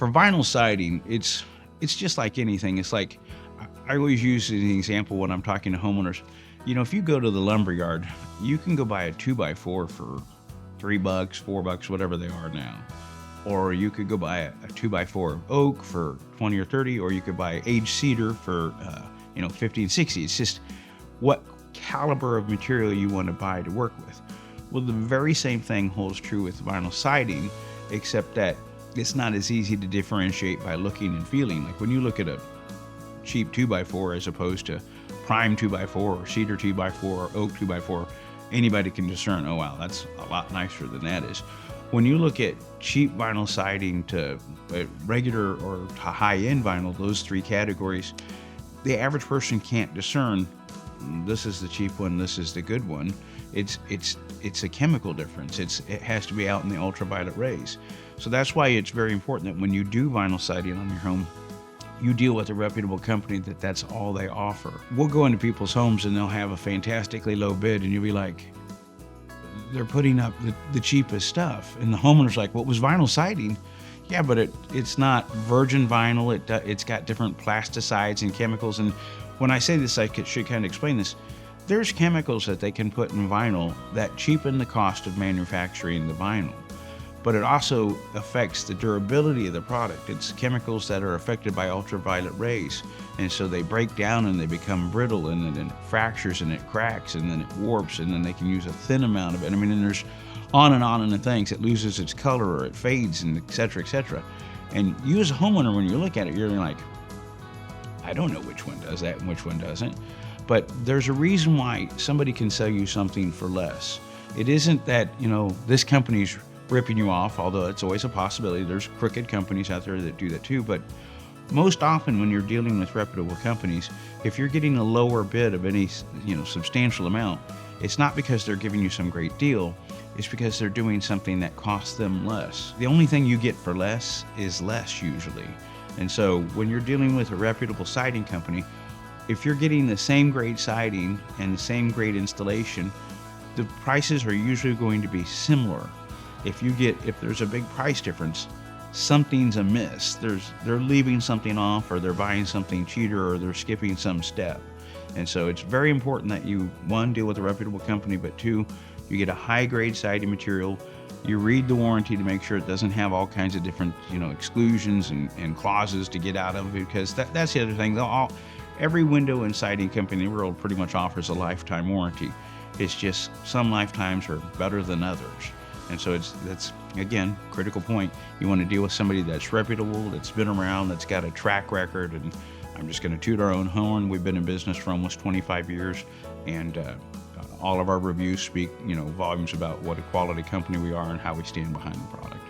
For vinyl siding, it's just like anything. It's like I always use as an example when I'm talking to homeowners. If you go to the lumber yard, you can go buy a 2x4 for $3, $4, whatever they are now. Or you could go buy a 2x4 oak for 20 or 30, or you could buy aged cedar for 50 and 60. It's just what caliber of material you want to buy to work with. Well, the very same thing holds true with vinyl siding, except that it's not as easy to differentiate by looking and feeling. Like when you look at a cheap 2x4 as opposed to prime 2x4 or cedar 2x4 or oak 2x4, anybody can discern, oh wow, that's a lot nicer than that is. When you look at cheap vinyl siding to regular or to high-end vinyl, those three categories, the average person can't discern, this is the cheap one, this is the good one. It's a chemical difference. It has to be out in the ultraviolet rays. So that's why it's very important that when you do vinyl siding on your home, you deal with a reputable company that's all they offer. We'll go into people's homes and they'll have a fantastically low bid and you'll be like, they're putting up the cheapest stuff. And the homeowner's like, what was vinyl siding? Yeah, but it's not virgin vinyl. It's got different plasticides and chemicals. And when I say this, I should kind of explain this. There's chemicals that they can put in vinyl that cheapen the cost of manufacturing the vinyl. But it also affects the durability of the product. It's chemicals that are affected by ultraviolet rays. And so they break down and they become brittle, and then it fractures and it cracks and then it warps, and then they can use a thin amount of it. And there's on and the things. It loses its color or it fades, and et cetera, et cetera. And you as a homeowner, when you look at it, you're like, I don't know which one does that and which one doesn't. But there's a reason why somebody can sell you something for less. It isn't that, this company's ripping you off, although it's always a possibility. There's crooked companies out there that do that too. But most often when you're dealing with reputable companies, if you're getting a lower bid of any, substantial amount, it's not because they're giving you some great deal. It's because they're doing something that costs them less. The only thing you get for less is less usually. And so when you're dealing with a reputable siding company, if you're getting the same grade siding and the same grade installation, the prices are usually going to be similar. If there's a big price difference, something's amiss. They're leaving something off, or they're buying something cheaper, or they're skipping some step. And so it's very important that you, one, deal with a reputable company, but two, you get a high grade siding material. You read the warranty to make sure it doesn't have all kinds of different, exclusions and clauses to get out of, because that's the other thing. Every window and siding company in the world pretty much offers a lifetime warranty. It's just some lifetimes are better than others. And so that's, again, critical point. You want to deal with somebody that's reputable, that's been around, that's got a track record. And I'm just going to toot our own horn. We've been in business for almost 25 years, and all of our reviews speak, volumes about what a quality company we are and how we stand behind the product.